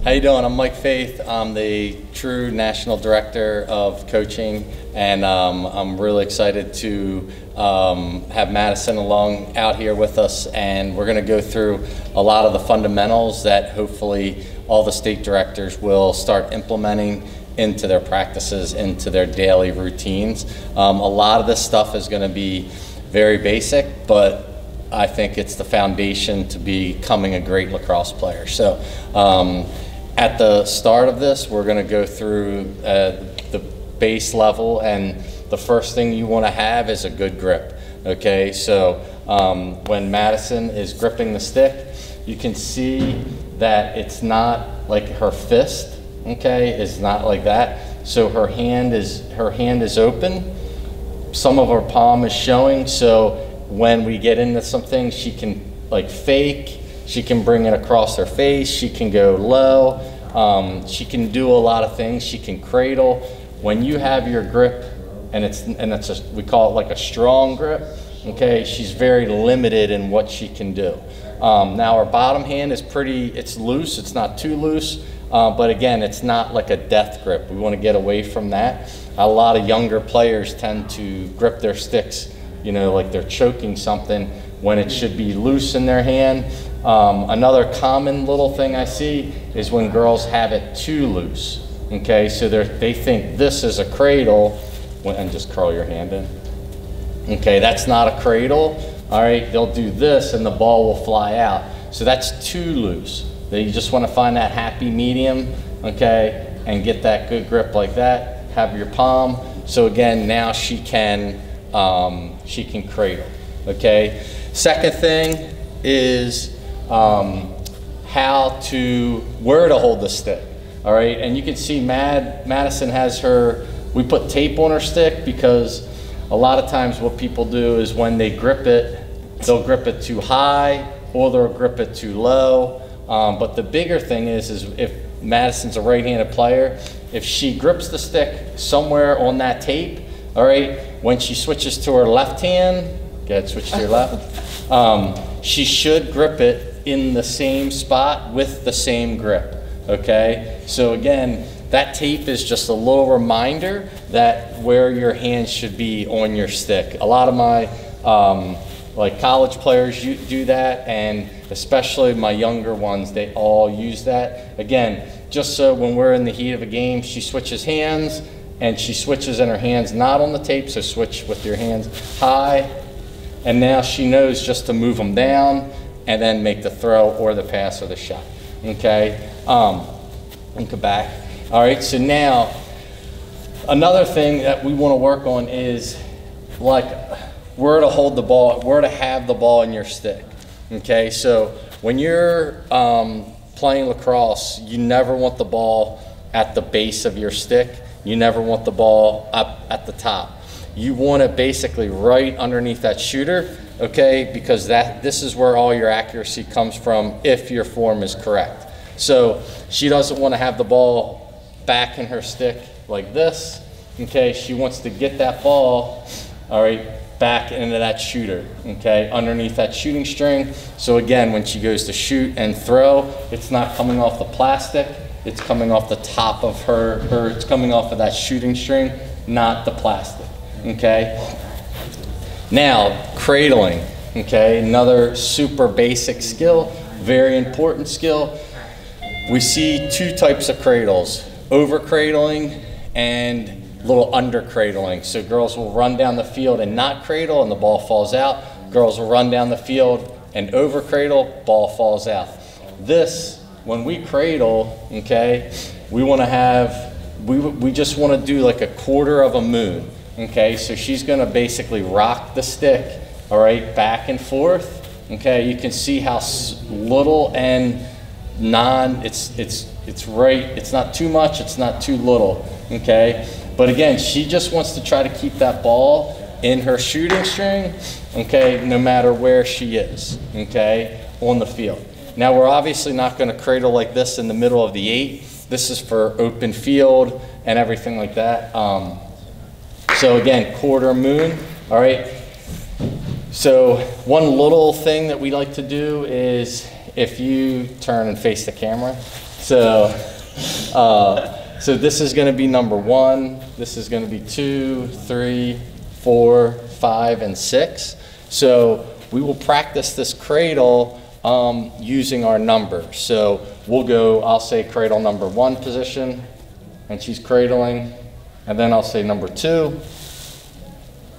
How you doing? I'm Mike Faith. I'm the true National Director of Coaching, and I'm really excited to have Madison along out here with us, and we're going to go through a lot of the fundamentals that hopefully all the state directors will start implementing into their practices, into their daily routines. A lot of this stuff is going to be very basic, but I think it's the foundation to becoming a great lacrosse player. So at the start of this, we're going to go through the base level, and the first thing you want to have is a good grip. Okay, so when Madison is gripping the stick, you can see that it's not like her fist, okay, is not like that. So her hand is open. Some of her palm is showing, so when we get into some things, she can like fake, she can bring it across her face, she can go low, she can do a lot of things, she can cradle. When you have your grip, we call it like a strong grip, okay, she's very limited in what she can do. Now our bottom hand is it's loose, it's not too loose, but again, it's not like a death grip. We want to get away from that. A lot of younger players tend to grip their sticks, you know, like they're choking something when it should be loose in their hand. Another common little thing I see is when girls have it too loose. Okay, so they think this is a cradle, and just curl your hand in. Okay, that's not a cradle. All right, they'll do this and the ball will fly out. So that's too loose. You just want to find that happy medium, okay, and get that good grip like that. Have your palm. So again, now she can cradle. Okay. Second thing is where to hold the stick. All right, and you can see Madison has we put tape on her stick because a lot of times what people do is when they grip it, they'll grip it too high or they'll grip it too low. But the bigger thing is if Madison's a right-handed player, if she grips the stick somewhere on that tape, all right, when she switches to her left hand, go ahead, switch to your left, she should grip it in the same spot with the same grip, okay? So again, that tape is just a little reminder that where your hand should be on your stick. A lot of my like college players do that, and especially my younger ones, they all use that. Again, just so when we're in the heat of a game, she switches hands, and she switches in her hands not on the tape, so switch with your hands high, and now she knows just to move them down and then make the throw or the pass or the shot, okay? And come back. All right, so now another thing that we want to work on is like where to hold the ball, where to have the ball in your stick, okay? So when you're playing lacrosse, you never want the ball at the base of your stick. You never want the ball up at the top. You want it basically right underneath that shooter, okay? Because this is where all your accuracy comes from if your form is correct. So she doesn't want to have the ball back in her stick like this, okay? She wants to get that ball, all right, back into that shooter, okay, underneath that shooting string. So again, when she goes to shoot and throw, it's not coming off the plastic, it's coming off the top of it's coming off of that shooting string, not the plastic, okay? Now, cradling, okay, another super basic skill, very important skill. We see two types of cradles, over cradling and little under cradling. So girls will run down the field and not cradle and the ball falls out. Girls will run down the field and over cradle, ball falls out. This, when we cradle, okay, we want to have, we just want to do like a quarter of a moon, okay? So she's going to basically rock the stick, all right, back and forth, okay? You can see how little and it's right, it's not too much, it's not too little, okay? But again, she just wants to try to keep that ball in her shooting string, okay, no matter where she is, okay, on the field. Now, we're obviously not going to cradle like this in the middle of the 8. This is for open field and everything like that. So again, quarter moon, all right. So one little thing that we like to do is if you turn and face the camera, So, so this is going to be number 1. This is going to be 2, 3, 4, 5, and 6. So we will practice this cradle using our numbers. So we'll go, I'll say cradle number 1 position, and she's cradling, and then I'll say number 2.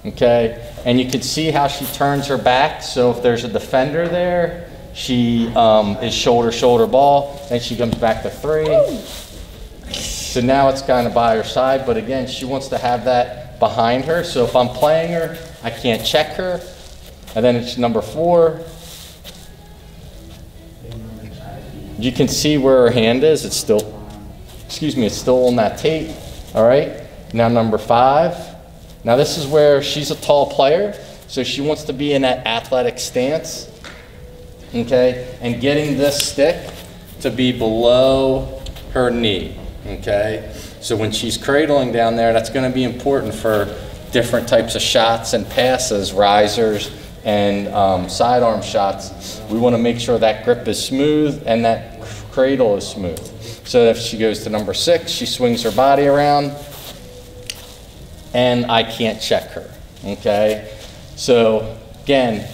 Okay, and you can see how she turns her back. So if there's a defender there, she is shoulder, shoulder, ball, then she comes back to 3. So now it's kind of by her side, but again, she wants to have that behind her. So if I'm playing her, I can't check her. And then it's number 4. You can see where her hand is. It's still, excuse me, it's still on that tape. All right, now number 5. Now this is where she's a tall player, so she wants to be in that athletic stance, okay? And getting this stick to be below her knee, okay? So when she's cradling down there, that's gonna be important for different types of shots and passes, risers and sidearm shots. We wanna make sure that grip is smooth and that cradle is smooth. So if she goes to number 6, she swings her body around, and I can't check her, okay? So again,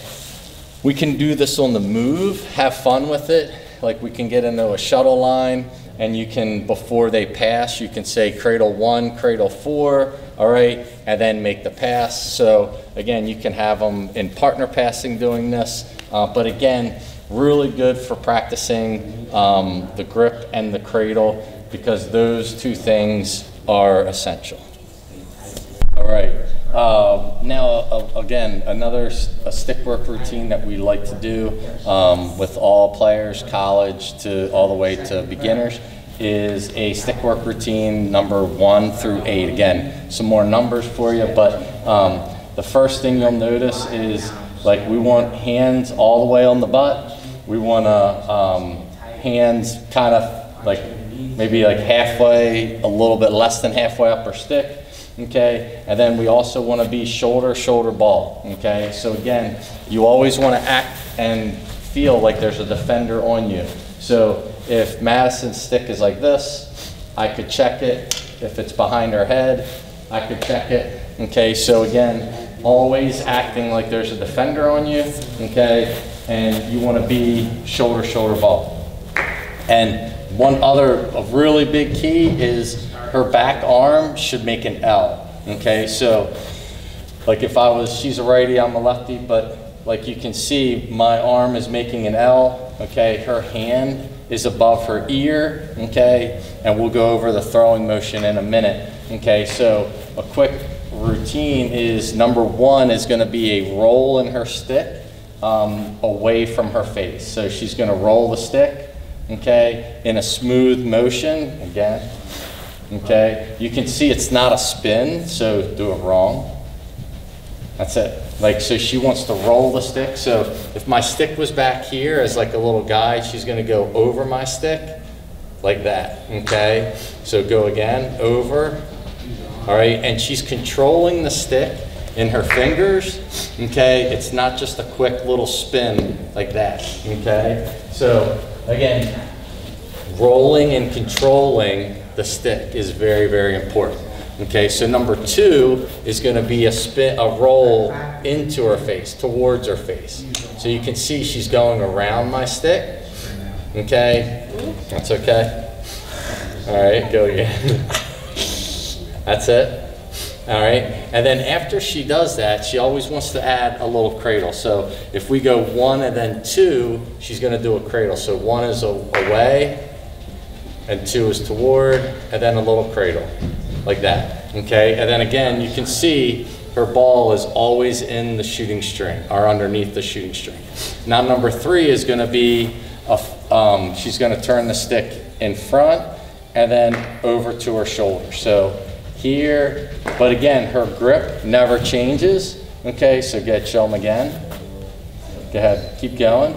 we can do this on the move, have fun with it. Like we can get into a shuttle line, and you can, before they pass, you can say cradle 1, cradle 4, all right, and then make the pass. So again, you can have them in partner passing doing this, but again, really good for practicing the grip and the cradle, because those 2 things are essential. All right, now again, another stick work routine that we like to do with all players, college to all the way to beginners, is a stick work routine number 1 through 8. Again, some more numbers for you, but the first thing you'll notice is, like, we want hands all the way on the butt. We want hands kind of like maybe like halfway, a little bit less than halfway up her stick. Okay, and then we also want to be shoulder, shoulder, ball. Okay, so again, you always want to act and feel like there's a defender on you. So if Madison's stick is like this, I could check it. If it's behind her head, I could check it. Okay, so again, always acting like there's a defender on you. Okay, and you want to be shoulder, shoulder, ball. And one other really big key is her back arm should make an L, okay? So, like if she's a righty, I'm a lefty, but like you can see, my arm is making an L, okay? Her hand is above her ear, okay? And we'll go over the throwing motion in a minute, okay? So, a quick routine is number 1 is gonna be a roll in her stick away from her face. So she's gonna roll the stick, okay, in a smooth motion, again. Okay, you can see it's not a spin, so do it wrong. That's it. Like, so she wants to roll the stick. So if my stick was back here as like a little guy, she's gonna go over my stick like that, okay? So go again, over, all right? And she's controlling the stick in her fingers, okay? It's not just a quick little spin like that, okay? So again, rolling and controlling the stick is very, very important. Okay, so number 2 is going to be a roll into her face, towards her face. So you can see she's going around my stick. Okay, that's okay. All right, go again. That's it. All right, and then after she does that, she always wants to add a little cradle. So if we go 1 and then 2, she's going to do a cradle. So 1 is away, and 2 is toward, and then a little cradle, like that, okay? And then again, you can see her ball is always in the shooting string, or underneath the shooting string. Now number 3 is gonna be, she's gonna turn the stick in front, and then over to her shoulder. So here, but again, her grip never changes, okay? So show them again. Go ahead, keep going.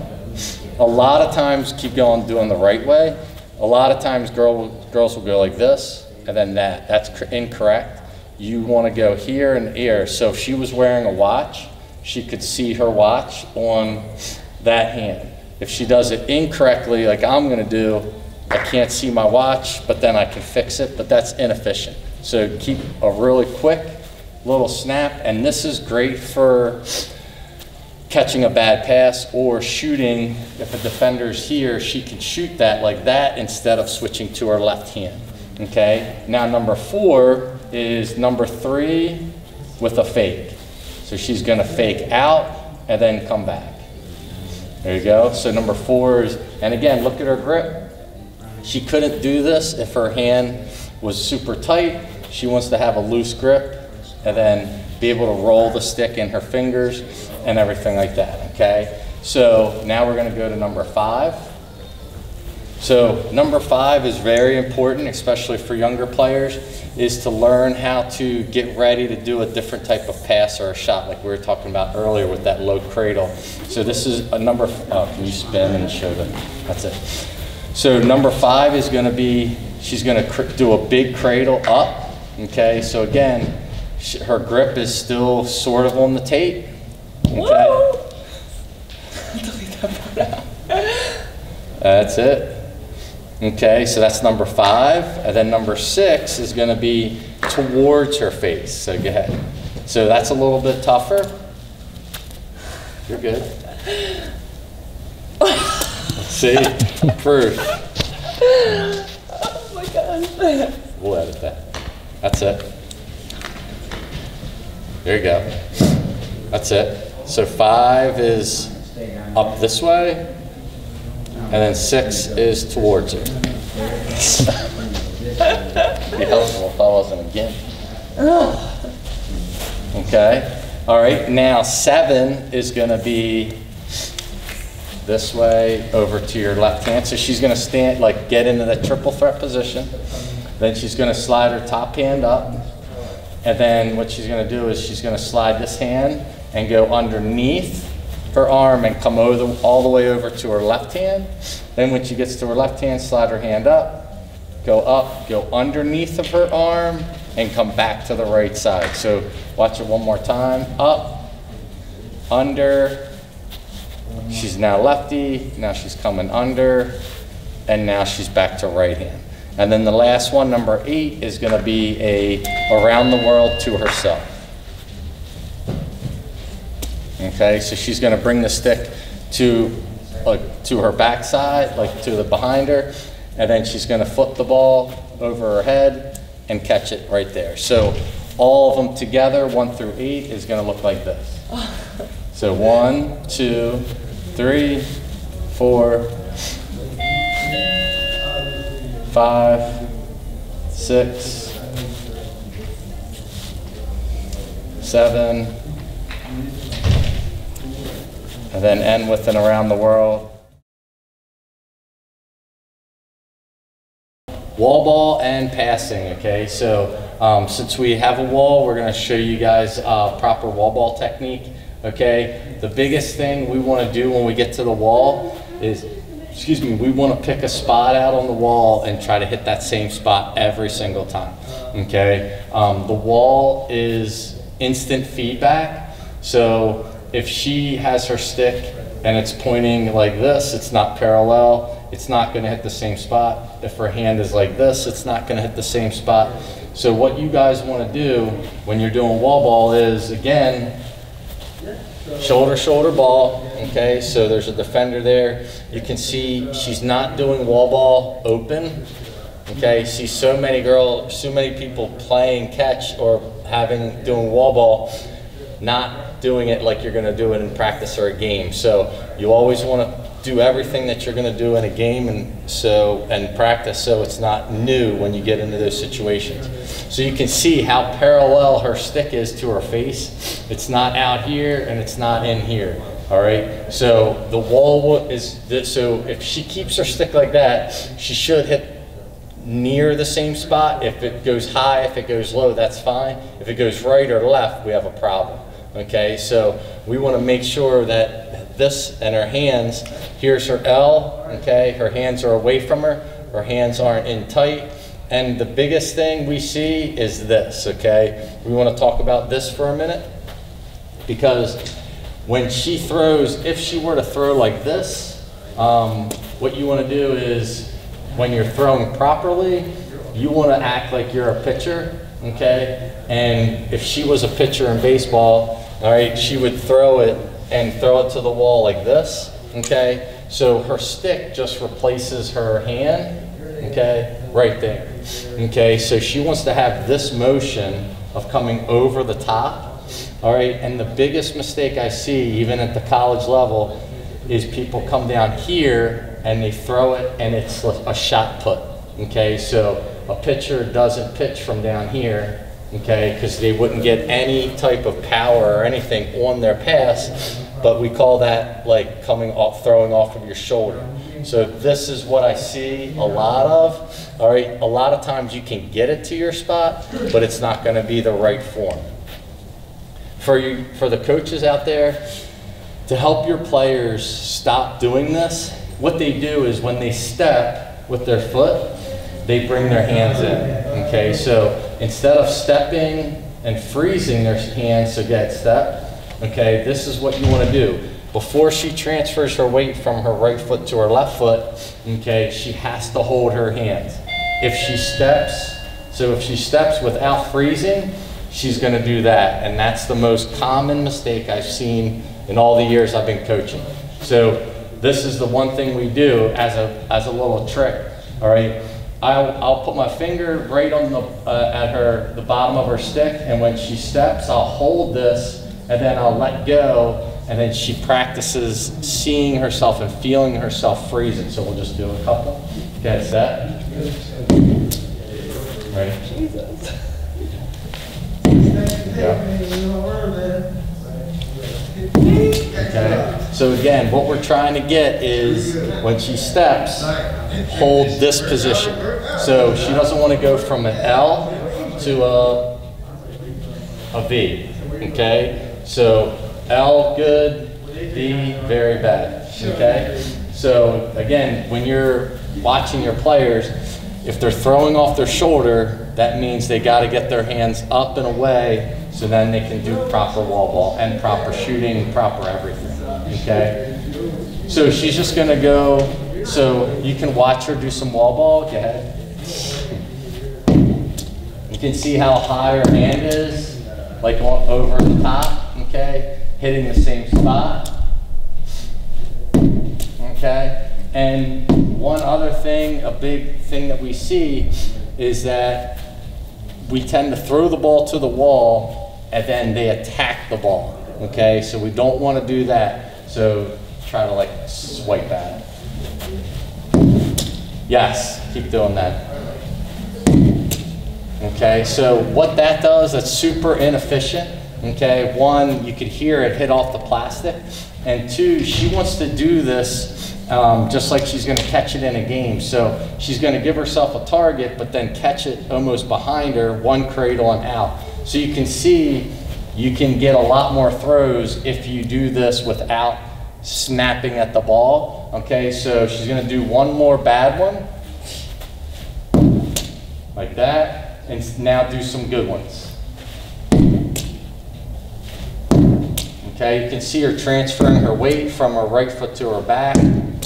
A lot of times, keep going, doing the right way. A lot of times girls will go like this and then that. That's incorrect. You want to go here and here. So if she was wearing a watch, she could see her watch on that hand. If she does it incorrectly, like I'm going to do, I can't see my watch, but then I can fix it, but that's inefficient. So keep a really quick little snap, and this is great for catching a bad pass or shooting. If a defender's here, she can shoot that like that instead of switching to her left hand. Okay, now number 4 is number 3 with a fake. So she's gonna fake out and then come back. There you go. So number 4 is, and again, look at her grip. She couldn't do this if her hand was super tight. She wants to have a loose grip and then be able to roll the stick in her fingers and everything like that, okay? So now we're gonna go to number 5. So number 5 is very important, especially for younger players, is to learn how to get ready to do a different type of pass or a shot like we were talking about earlier with that low cradle. So this is a number, can you spin and show them? That's it. So number 5 is gonna be, she's gonna do a big cradle up, okay? So again, her grip is still sort of on the tape, okay? Delete that part out. That's it. Okay, so that's number 5, and then number 6 is gonna be towards her face, so go ahead. So that's a little bit tougher. You're good. See, proof. Oh my God. We'll edit that. That's it. There you go. That's it. So 5 is up this way, and then 6 is towards her. Be helpful if I wasn't again. Okay. All right. Now 7 is going to be this way over to your left hand. So she's going to stand, like get into the triple threat position. Then she's going to slide her top hand up. And then what she's going to do is she's going to slide this hand and go underneath her arm and come over all the way over to her left hand. Then when she gets to her left hand, slide her hand up, go underneath of her arm, and come back to the right side. So watch it one more time. Up, under. She's now lefty. Now she's coming under, and now she's back to right hand. And then the last one, number 8, is going to be a around the world to herself. Okay, so she's going to bring the stick to her backside, like to the behind her, and then she's going to flip the ball over her head and catch it right there. So all of them together, 1 through 8, is going to look like this. So 1, 2, 3, 4, 5, 6, 7, and then end with an around the world. Wall ball and passing, okay? So since we have a wall, we're gonna show you guys proper wall ball technique, okay? The biggest thing we wanna do when we get to the wall is, we wanna pick a spot out on the wall and try to hit that same spot every single time, okay? The wall is instant feedback, so if she has her stick and it's pointing like this, it's not parallel, it's not going to hit the same spot. If her hand is like this, it's not going to hit the same spot. So what you guys want to do when you're doing wall ball is, again, shoulder, shoulder ball, okay? So there's a defender there. You can see she's not doing wall ball open, okay? See so many people playing catch or doing wall ball, not doing it like you're going to do it in practice or a game. So you always want to do everything that you're going to do in a game and practice, so it's not new when you get into those situations. So you can see how parallel her stick is to her face. It's not out here and it's not in here. All right. So the wall is this. So if she keeps her stick like that, she should hit near the same spot. If it goes high, if it goes low, that's fine. If it goes right or left, we have a problem. Okay, so we want to make sure that this and her hands, here's her L, okay, her hands are away from her hands aren't in tight, and the biggest thing we see is this, okay? We want to talk about this for a minute, because when she throws, if she were to throw like this, what you want to do is, when you're throwing properly, you want to act like you're a pitcher, okay? And if she was a pitcher in baseball, all right, she would throw it and throw it to the wall like this, okay? So her stick just replaces her hand, okay, right there, okay? So she wants to have this motion of coming over the top, all right? And the biggest mistake I see, even at the college level, is people come down here and they throw it and it's a shot put, okay? So a pitcher doesn't pitch from down here, okay, because they wouldn't get any type of power or anything on their pass, but we call that like coming off, throwing off of your shoulder. So this is what I see a lot of, all right? A lot of times you can get it to your spot, but it's not gonna be the right form. For the coaches out there, to help your players stop doing this, what they do is when they step with their foot, they bring their hands in, okay? So instead of stepping and freezing their hands to get step, okay, this is what you want to do. Before she transfers her weight from her right foot to her left foot, okay, she has to hold her hands. If she steps without freezing, she's going to do that, and that's the most common mistake I've seen in all the years I've been coaching. So this is the one thing we do as a little trick, all right? I'll put my finger right on the bottom of her stick, and when she steps, I'll hold this, and then I'll let go, and then she practices seeing herself and feeling herself freezing. So we'll just do a couple. Okay, set. Ready? Jesus. Yeah. Okay. So again, what we're trying to get is when she steps, hold this position. So she doesn't want to go from an L to a V. Okay. So L good, V very bad. Okay. So again, when you're watching your players, if they're throwing off their shoulder, that means they got to get their hands up and away, so then they can do proper wall ball and proper shooting, proper everything, okay? So she's just gonna go, so you can watch her do some wall ball, go ahead. You can see how high her hand is, like over the top, okay? Hitting the same spot, okay? And one other thing, a big thing that we see is that we tend to throw the ball to the wall and then they attack the ball, okay? So we don't want to do that. So try to like swipe at it. Yes, keep doing that. Okay, so what that does, that's super inefficient, okay? One, you could hear it hit off the plastic. And two, she wants to do this just like she's going to catch it in a game. So she's going to give herself a target, but then catch it almost behind her, one cradle and out. So you can see you can get a lot more throws if you do this without snapping at the ball. Okay, so she's going to do one more bad one, like that, and now do some good ones. Okay, you can see her transferring her weight from her right foot to her back,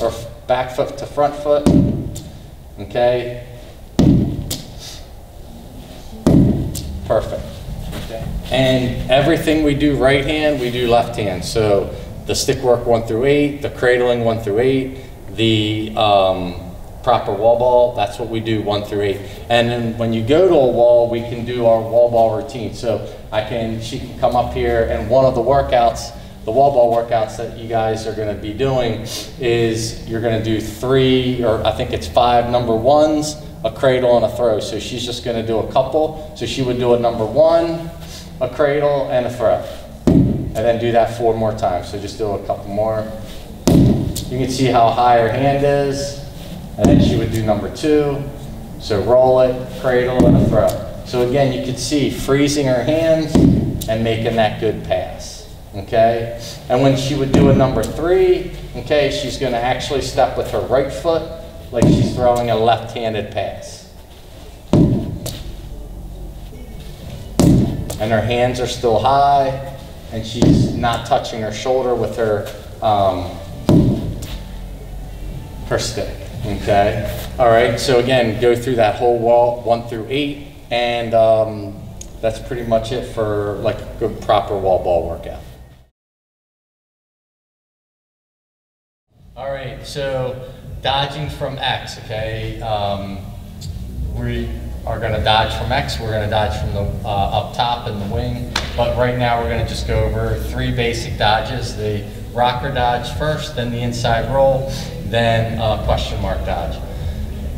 or back foot to front foot. Okay. Perfect. Okay. And everything we do right hand, we do left hand. So the stick work 1 through 8, the cradling 1 through 8, the proper wall ball, that's what we do 1 through 8. And then when you go to a wall, we can do our wall ball routine. So she can come up here, and one of the workouts, the wall ball workouts that you guys are going to be doing is you're going to do 3, or I think it's 5 number ones, a cradle and a throw. So she's just going to do a couple. So she would do a number 1, a cradle and a throw, and then do that 4 more times. So just do a couple more. You can see how high her hand is, and then she would do number 2. So roll it, cradle and a throw. So again, you can see freezing her hands and making that good pass, okay? And when she would do a number 3, okay, she's gonna actually step with her right foot like she's throwing a left-handed pass. And her hands are still high, and she's not touching her shoulder with her, her stick. Okay. All right. So again, go through that whole wall, 1 through 8, and that's pretty much it for like a good proper wall ball workout. All right. So dodging from X. Okay. We are going to dodge from X. We're going to dodge from the up top and the wing. But right now we're going to just go over 3 basic dodges. The rocker dodge first, then the inside roll, then question mark dodge.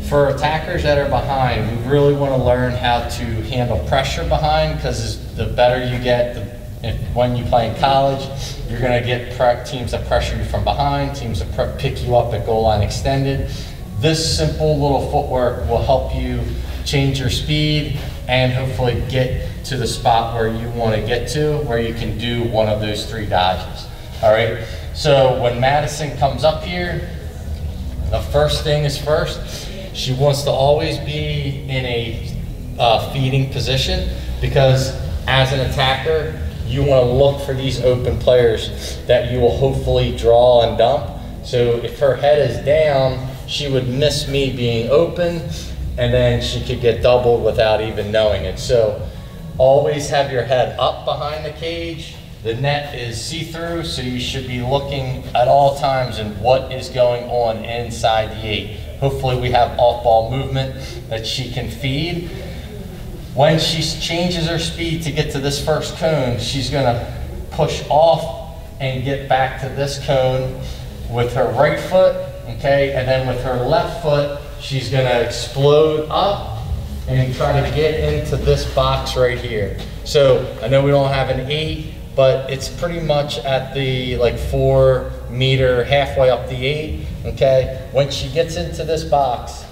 For attackers that are behind, we really want to learn how to handle pressure behind, because the better you get, when you play in college, you're going to get teams that pressure you from behind, teams that pick you up at goal line extended. This simple little footwork will help you change your speed and hopefully get to the spot where you want to get to, where you can do one of those 3 dodges. All right, so when Madison comes up here, the first thing is first. She wants to always be in a feeding position, because as an attacker, you want to look for these open players that you will hopefully draw and dump. So if her head is down, she would miss me being open, and then she could get doubled without even knowing it. So always have your head up behind the cage. The net is see-through, so you should be looking at all times and what is going on inside the 8. Hopefully we have off-ball movement that she can feed. When she changes her speed to get to this first cone, she's gonna push off and get back to this cone with her right foot, okay? And then with her left foot, she's gonna explode up and try to get into this box right here. So I know we don't have an 8, but it's pretty much at the like 4 meter, halfway up the 8, okay? When she gets into this box,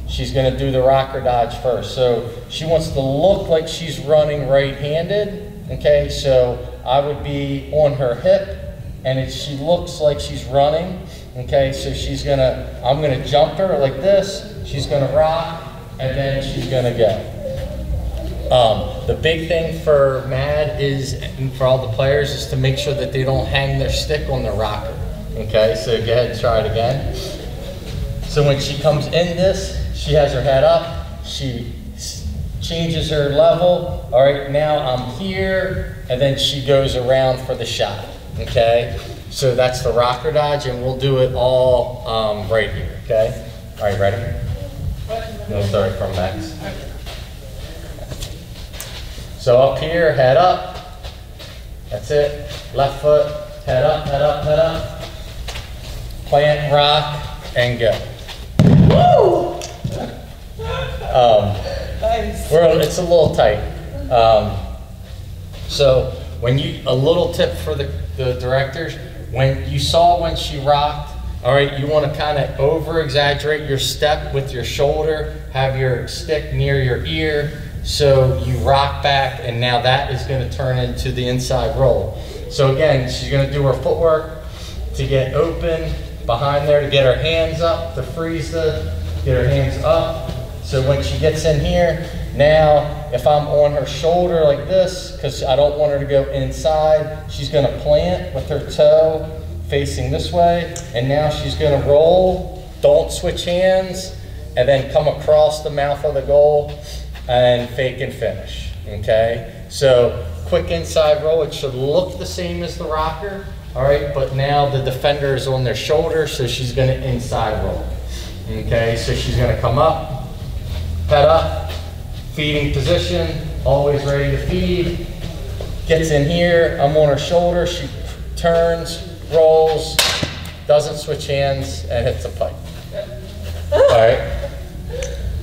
she's gonna do the rocker dodge first. So she wants to look like she's running right-handed, okay? So I would be on her hip, and she looks like she's running, okay? So I'm gonna jump her like this, she's gonna rock, and then she's gonna go. The big thing for Mad is, and for all the players, is to make sure that they don't hang their stick on the rocker. Okay, so go ahead and try it again. So when she comes in this, she has her head up, she changes her level. All right, now I'm here, and then she goes around for the shot. Okay, so that's the rocker dodge, and we'll do it all right here. Okay, all right, ready? We'll start from Max. So up here, head up. That's it. Left foot, head up, head up, head up. Plant, rock, and go. Woo! Nice. It's a little tight. So a little tip for the directors, when she rocked, all right, you want to kind of over-exaggerate your step with your shoulder, have your stick near your ear, so you rock back, and now that is going to turn into the inside roll. So again, she's going to do her footwork to get open behind there, to get her hands up, to freeze get her hands up. So when she gets in here, now if I'm on her shoulder like this, because I don't want her to go inside, she's going to plant with her toe facing this way, and now she's going to roll, don't switch hands, and then come across the mouth of the goal and fake and finish, okay? So quick inside roll, it should look the same as the rocker, all right, but now the defender is on their shoulder, so she's gonna inside roll, okay? So she's gonna come up, head up, feeding position, always ready to feed, gets in here, I'm on her shoulder, she turns, rolls, doesn't switch hands, and hits a pipe. All right.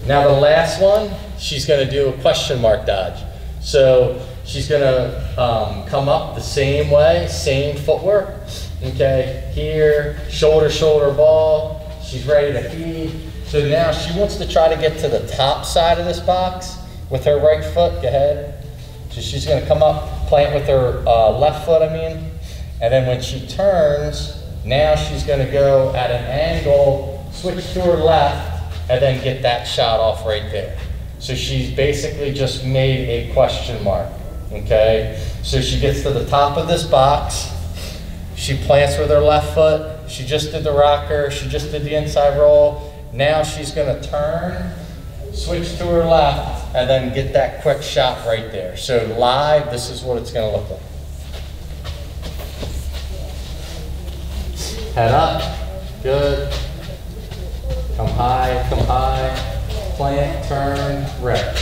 Now the last one, she's going to do a question mark dodge. So she's going to come up the same way, same footwork. Okay, here, shoulder, shoulder ball. She's ready to feed. So now she wants to try to get to the top side of this box with her right foot. Go ahead. So she's going to come up, plant with her left foot, and then when she turns, now she's going to go at an angle, switch to her left, and then get that shot off right there. So she's basically just made a question mark, okay? So she gets to the top of this box, she plants with her left foot, she just did the rocker, she just did the inside roll. Now she's gonna turn, switch to her left, and then get that quick shot right there. So live, this is what it's gonna look like. Head up, good. Come high, plant, turn, rip.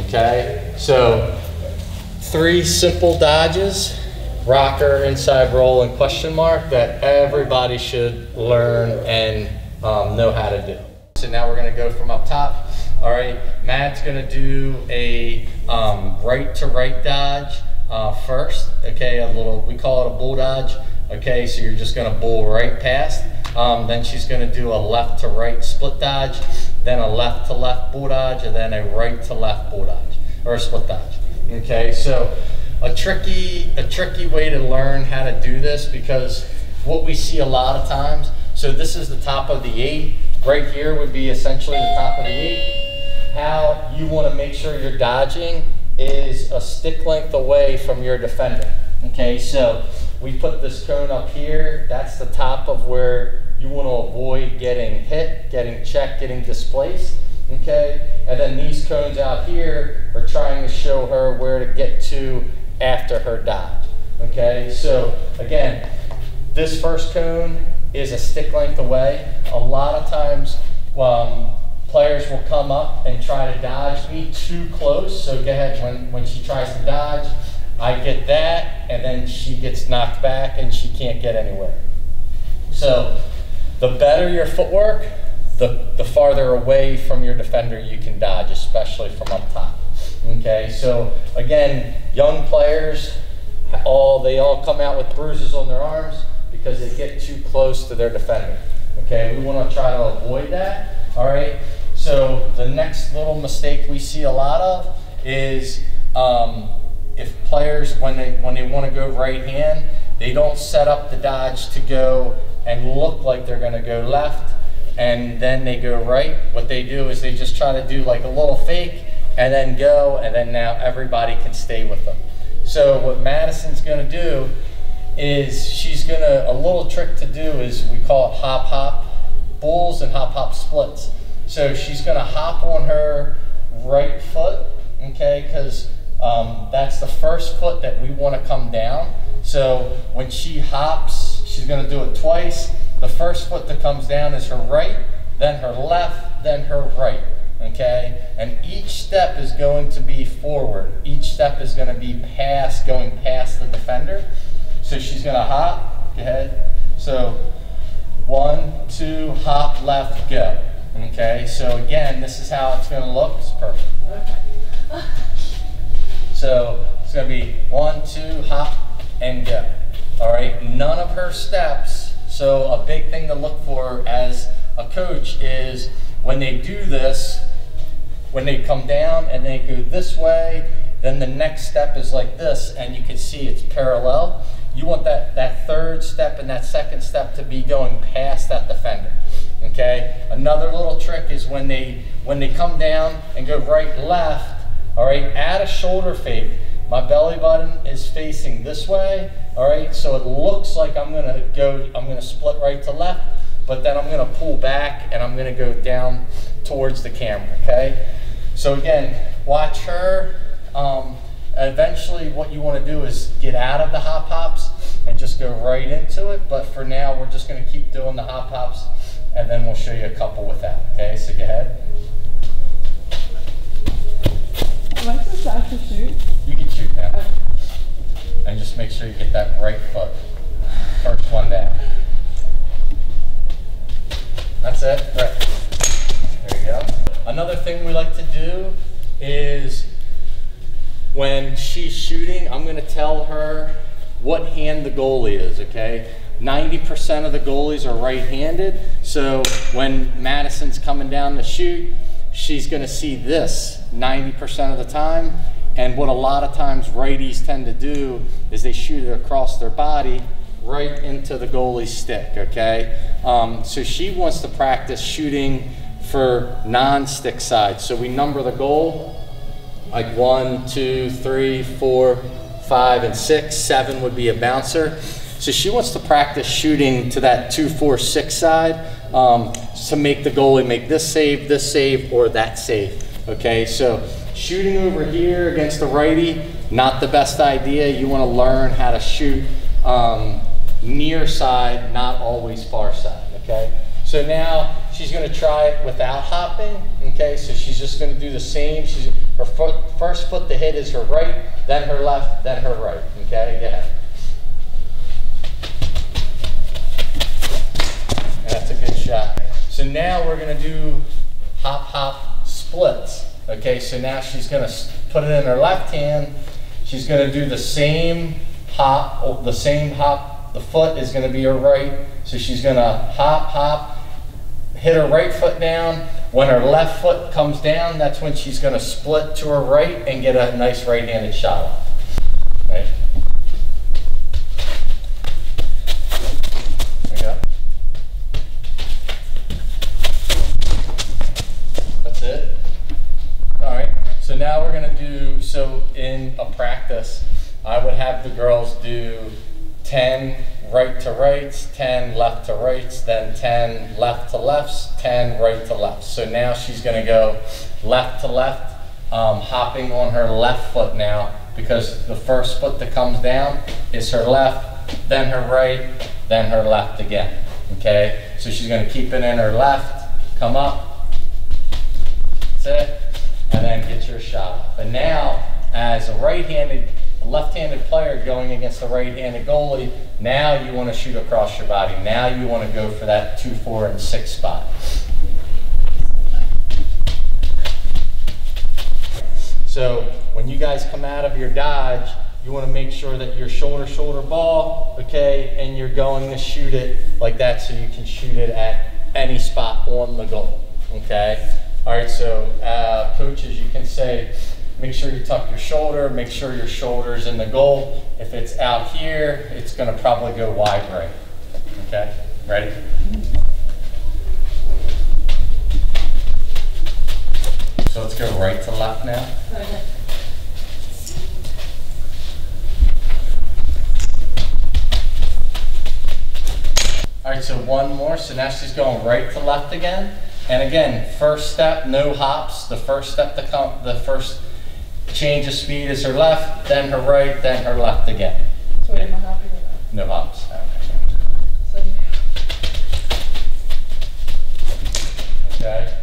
Okay, so 3 simple dodges, rocker, inside roll, and question mark that everybody should learn and know how to do. So now we're gonna go from up top. All right, Matt's gonna do a right to right dodge first. Okay, we call it a bull dodge. Okay, so you're just gonna bull right past. Then she's gonna do a left to right split dodge, then a left to left bull dodge, and then a right to left bull dodge, or a split dodge. Okay, so a tricky way to learn how to do this, because what we see a lot of times, so this is the top of the 8, right here would be essentially the top of the 8. How you wanna make sure you're dodging is a stick length away from your defender. Okay, so we put this cone up here, that's the top of where you want to avoid getting hit, getting checked, getting displaced, okay? And then these cones out here are trying to show her where to get to after her dodge, okay? So again, this first cone is a stick length away. A lot of times players will come up and try to dodge me too close, so go ahead, when she tries to dodge, I get that, and then she gets knocked back and she can't get anywhere. So the better your footwork, the farther away from your defender you can dodge, especially from up top. Okay, so again, young players, they all come out with bruises on their arms because they get too close to their defender. Okay, we want to try to avoid that. All right, so the next little mistake we see a lot of is if players, when they want to go right hand, they don't set up the dodge to go and look like they're going to go left, and then they go right. What they do is they just try to do like a little fake and then go, and then now everybody can stay with them. So what Madison's going to do is a little trick to do is we call it hop hop bulls and hop hop splits. So she's going to hop on her right foot, okay, because that's the first foot that we want to come down. So when she hops, she's going to do it twice. The first foot that comes down is her right, then her left, then her right, okay? And each step is going to be forward. Each step is going to be going past the defender. So she's going to hop, go ahead. So 1, 2, hop, left, go. Okay, so again, this is how it's going to look. It's perfect. Okay. So it's going to be 1, 2, hop, and go. All right, none of her steps. So a big thing to look for as a coach is when they do this, when they come down and they go this way, then the next step is like this, and you can see it's parallel. You want that third step and that second step to be going past that defender. Okay. Another little trick is when they come down and go right, left. All right, add a shoulder fake. My belly button is facing this way. All right, so it looks like I'm gonna split right to left, but then I'm gonna pull back and I'm gonna go down towards the camera. Okay. So again, watch her. Eventually what you want to do is get out of the hop hops and just go right into it, but for now we're just going to keep doing the hop hops, and then we'll show you a couple with that. Okay, so go ahead. Am I supposed to actually shoot? You can shoot now. Okay. And just make sure you get that right foot. First one down. That's it. Right. There you go. Another thing we like to do is when she's shooting, I'm going to tell her what hand the goalie is, okay? 90% of the goalies are right-handed, so when Madison's coming down to shoot, she's going to see this 90% of the time, and what a lot of times righties tend to do is they shoot it across their body right into the goalie's stick, okay? So she wants to practice shooting for non-stick sides, so we number the goal like 1, 2, 3, 4, 5, and 6. 7 would be a bouncer. So she wants to practice shooting to that 2, 4, 6 side, to make the goalie make this save, or that save. Okay, so shooting over here against the righty, not the best idea. You want to learn how to shoot near side, not always far side. Okay, so now she's going to try it without hopping. Okay, so she's just going to do the same. Her first foot to hit is her right, then her left, then her right. Okay, go ahead. And that's a good shot. So now we're going to do hop, hop, splits. Okay, so now she's going to put it in her left hand. She's going to do the same hop, the foot is going to be her right. So she's going to hop, hop, hit her right foot down. When her left foot comes down, that's when she's going to split to her right and get a nice right-handed shot off. Right? There you go. That's it. All right. So now we're going to do, so in a practice, I would have the girls do 10 right to rights, 10 left to rights, then 10 left to lefts, 10 right to lefts. So now she's going to go left to left, hopping on her left foot now, because the first foot that comes down is her left, then her right, then her left again. Okay, so she's going to keep it in her left, come up, that's it, and then get your shot off. And now, as a left-handed player going against a right-handed goalie, now you want to shoot across your body. Now you want to go for that 2, 4, and 6 spot. So when you guys come out of your dodge, you want to make sure that your shoulder ball, okay, and you're going to shoot it like that, so you can shoot it at any spot on the goal. Okay. All right. So coaches, you can say, make sure you tuck your shoulder, make sure your shoulder's in the goal. If it's out here, it's going to probably go wide right. Okay, ready? So let's go right to left now. Okay. All right, so one more. So now she's going right to left again. And again, first step, no hops. The first step to come, the first change of speed is her left, then her right, then her left again. So wait, am I hopping or not? No hops. Okay.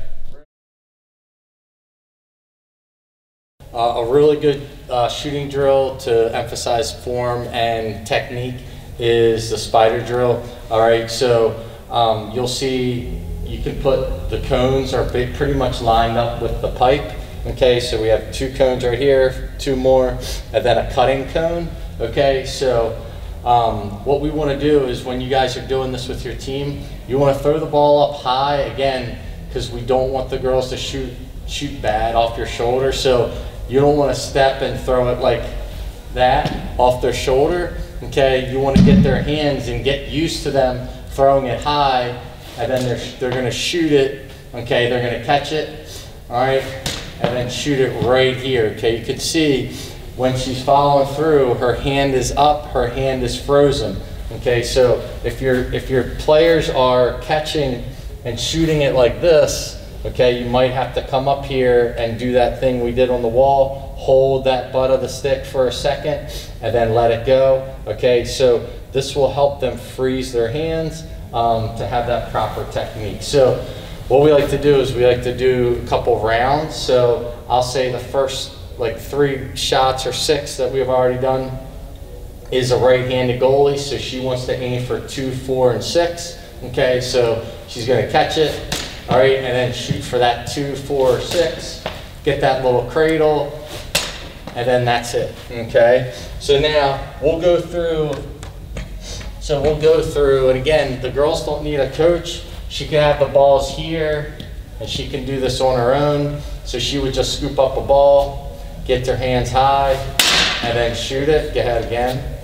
A really good shooting drill to emphasize form and technique is the spider drill. All right, so you'll see you can put the cones are pretty much lined up with the pipe. Okay, so we have 2 cones right here, 2 more, and then a cutting cone. Okay, so what we want to do is when you guys are doing this with your team, you want to throw the ball up high again, because we don't want the girls to shoot bad off your shoulder. So you don't want to step and throw it like that off their shoulder. Okay, you want to get their hands and get used to them throwing it high, and then they're going to shoot it. Okay, they're going to catch it. All right. And then shoot it right here. Okay, you can see when she's following through, her hand is up, her hand is frozen. Okay, so if your players are catching and shooting it like this, okay, you might have to come up here and do that thing we did on the wall, hold that butt of the stick for a second, and then let it go. Okay, so this will help them freeze their hands to have that proper technique. So what we like to do is we like to do a couple rounds. So I'll say the first like 3 shots or 6 that we've already done is a right-handed goalie. So she wants to aim for 2, 4, and 6. Okay, so she's going to catch it. All right, and then shoot for that 2, 4, 6. Get that little cradle, and then that's it. Okay, so now we'll go through. And again, the girls don't need a coach. She can have the balls here, and she can do this on her own. So she would just scoop up a ball, get her hands high, and then shoot it. Go ahead again.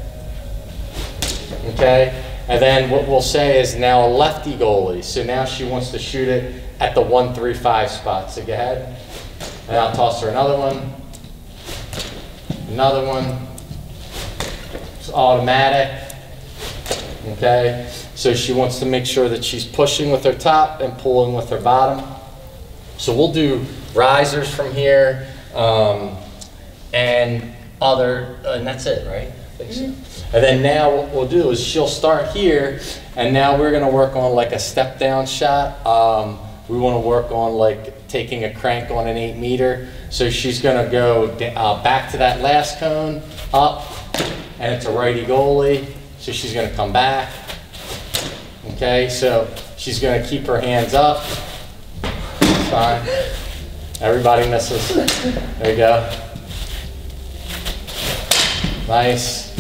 Okay, and then what we'll say is now a lefty goalie. So now she wants to shoot it at the 1, 3, 5 spot. So go ahead, and I'll toss her another one. Another one. It's automatic. okay? So she wants to make sure that she's pushing with her top and pulling with her bottom. So we'll do risers from here, and that's it, right? Mm-hmm. And then now what we'll do is she'll start here, and now we're gonna work on like a step down shot. We wanna work on like taking a crank on an 8 meter. So she's gonna go back to that last cone, up, and it's a righty goalie. So she's gonna come back, okay? So she's gonna keep her hands up. Fine. Everybody misses. There you go. Nice.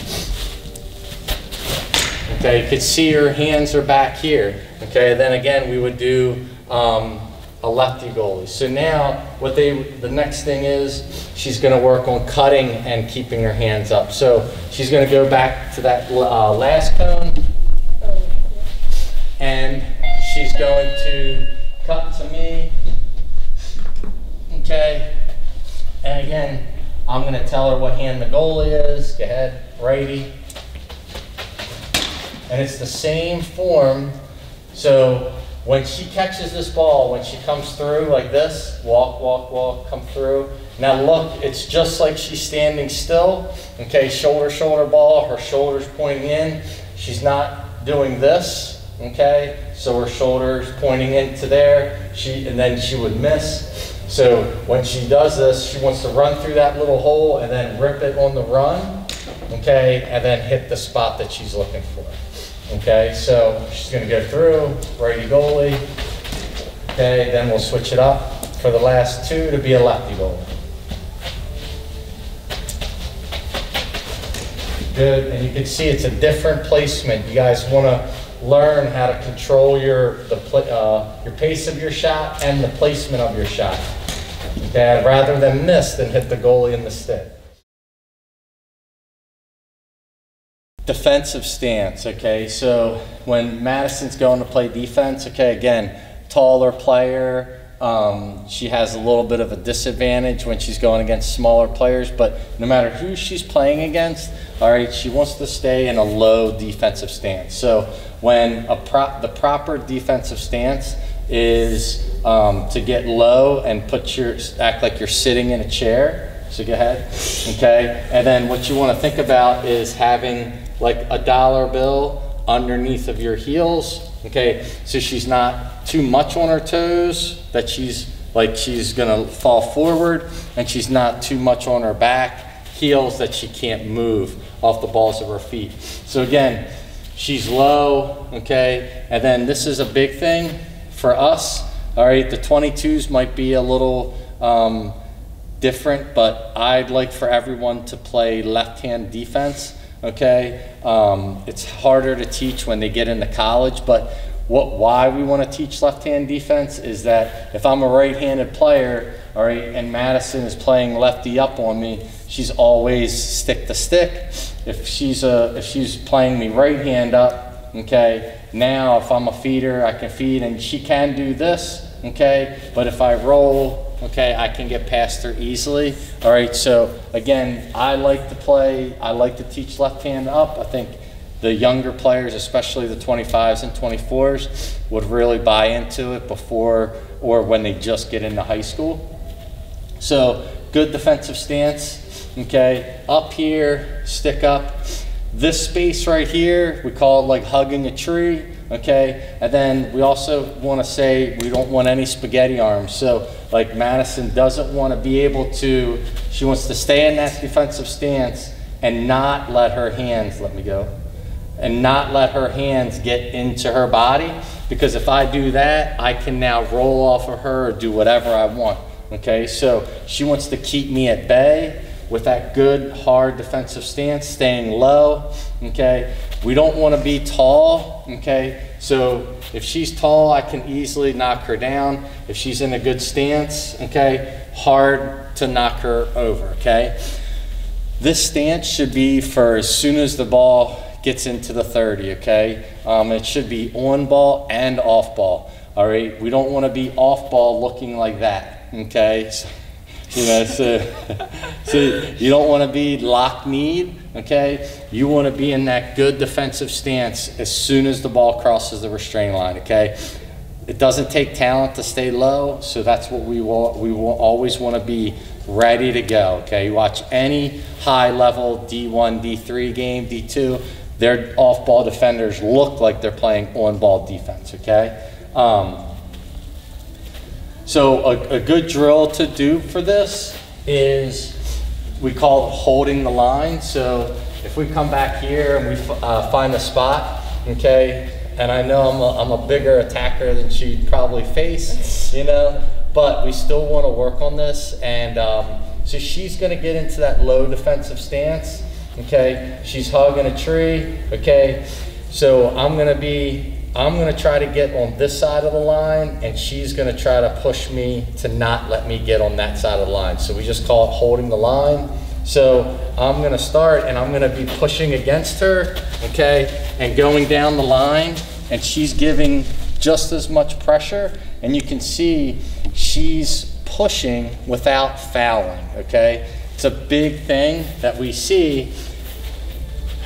Okay, you can see her hands are back here. Okay, then again we would do a lefty goalie. So now the next thing is she's going to work on cutting and keeping her hands up. So she's going to go back to that last cone, and she's going to cut to me. Okay, and again, I'm going to tell her what hand the goalie is. Go ahead, righty. And it's the same form. So when she catches this ball, when she comes through like this, walk, walk, walk, come through. Now look, it's just like she's standing still. Okay, shoulder, shoulder ball, her shoulder's pointing in. She's not doing this, okay? So her shoulder's pointing into there, and then she would miss. So when she does this, she wants to run through that little hole and then rip it on the run, okay? And then hit the spot that she's looking for. Okay, so she's going to go through, righty goalie. Okay, then we'll switch it up for the last two to be a lefty goalie. Good, and you can see it's a different placement. You guys want to learn how to control your pace of your shot and the placement of your shot. Okay, rather than miss than hit the goalie in the stick. Defensive stance, okay, so when Madison's going to play defense, okay, again, taller player, she has a little bit of a disadvantage when she's going against smaller players, but no matter who she's playing against, all right, she wants to stay in a low defensive stance. So when the proper defensive stance is to get low and act like you're sitting in a chair. So go ahead, okay? And then what you want to think about is having like a dollar bill underneath of your heels, okay? So she's not too much on her toes, that she's gonna fall forward, and she's not too much on her back, heels that she can't move off the balls of her feet. So again, she's low, okay? And then this is a big thing for us, all right? The 22s might be a little different, but I'd like for everyone to play left-hand defense, okay? It's harder to teach when they get into college, but why we want to teach left-hand defense is that if I'm a right-handed player, all right, and Madison is playing lefty up on me, she's always stick to stick. If she's playing me right hand up, okay, now if I'm a feeder, I can feed, and she can do this, okay, but if I roll, okay, I can get past her easily. All right, so again, I like to teach left hand up. I think the younger players, especially the 25s and 24s, would really buy into it before or when they just get into high school. So good defensive stance, okay, up here, stick up. This space right here, we call it like hugging a tree, okay? And then we also want to say we don't want any spaghetti arms. So like Madison doesn't want to be able to, she wants to stay in that defensive stance and not let her hands, and not let her hands get into her body, because if I do that, I can now roll off of her or do whatever I want, okay? So she wants to keep me at bay with that good, hard defensive stance, staying low, okay? We don't want to be tall, okay? So if she's tall, I can easily knock her down. If she's in a good stance, okay, hard to knock her over, okay? This stance should be for as soon as the ball gets into the 30, okay? It should be on ball and off ball, all right? We don't want to be off ball looking like that, okay? You know, so you don't want to be lock-kneed, okay? You want to be in that good defensive stance as soon as the ball crosses the restraint line, okay? It doesn't take talent to stay low, so that's what we will always want to be ready to go, okay? You watch any high-level D1, D3 game, D2, their off-ball defenders look like they're playing on-ball defense, okay? So a good drill to do for this is, we call it holding the line. So if we come back here and we find a spot, okay, and I know I'm a bigger attacker than she'd probably face, you know, but we still want to work on this. And so she's going to get into that low defensive stance, okay? She's hugging a tree, okay? So I'm going to try to get on this side of the line, and she's going to try to push me to not let me get on that side of the line. So we just call it holding the line. So I'm going to start, and I'm going to be pushing against her, okay, and going down the line, and she's giving just as much pressure, and you can see she's pushing without fouling, okay? It's a big thing that we see,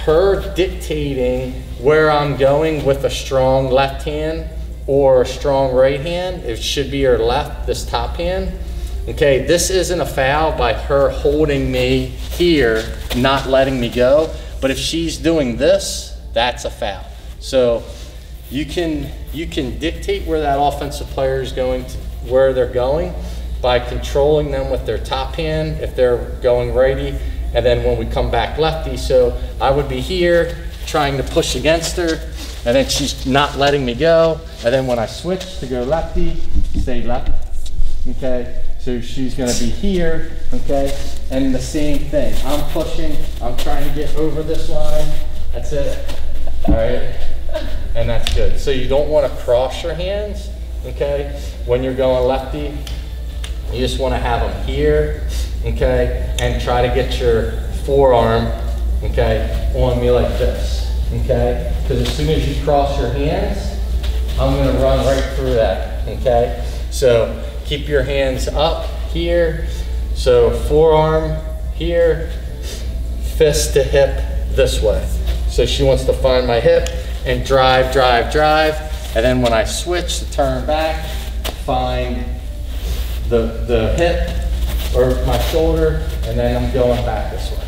her dictating where I'm going with a strong left hand or a strong right hand. It should be her left, this top hand. Okay, this isn't a foul by her holding me here, not letting me go. But if she's doing this, that's a foul. So you can dictate where that offensive player is going to, where they're going, by controlling them with their top hand if they're going righty, and then when we come back lefty. So I would be here trying to push against her, and then she's not letting me go, and then when I switch to go lefty, stay left, okay? So she's gonna be here, okay? And the same thing, I'm pushing, I'm trying to get over this line, that's it, all right? And that's good. So you don't wanna cross your hands, okay? When you're going lefty, you just wanna have them here, okay? And try to get your forearm, okay, on me like this, okay? Because as soon as you cross your hands, I'm gonna run right through that, okay? So keep your hands up here. So forearm here, fist to hip this way. So she wants to find my hip and drive, drive, drive. And then when I switch to turn back, find the hip or my shoulder, and then I'm going back this way.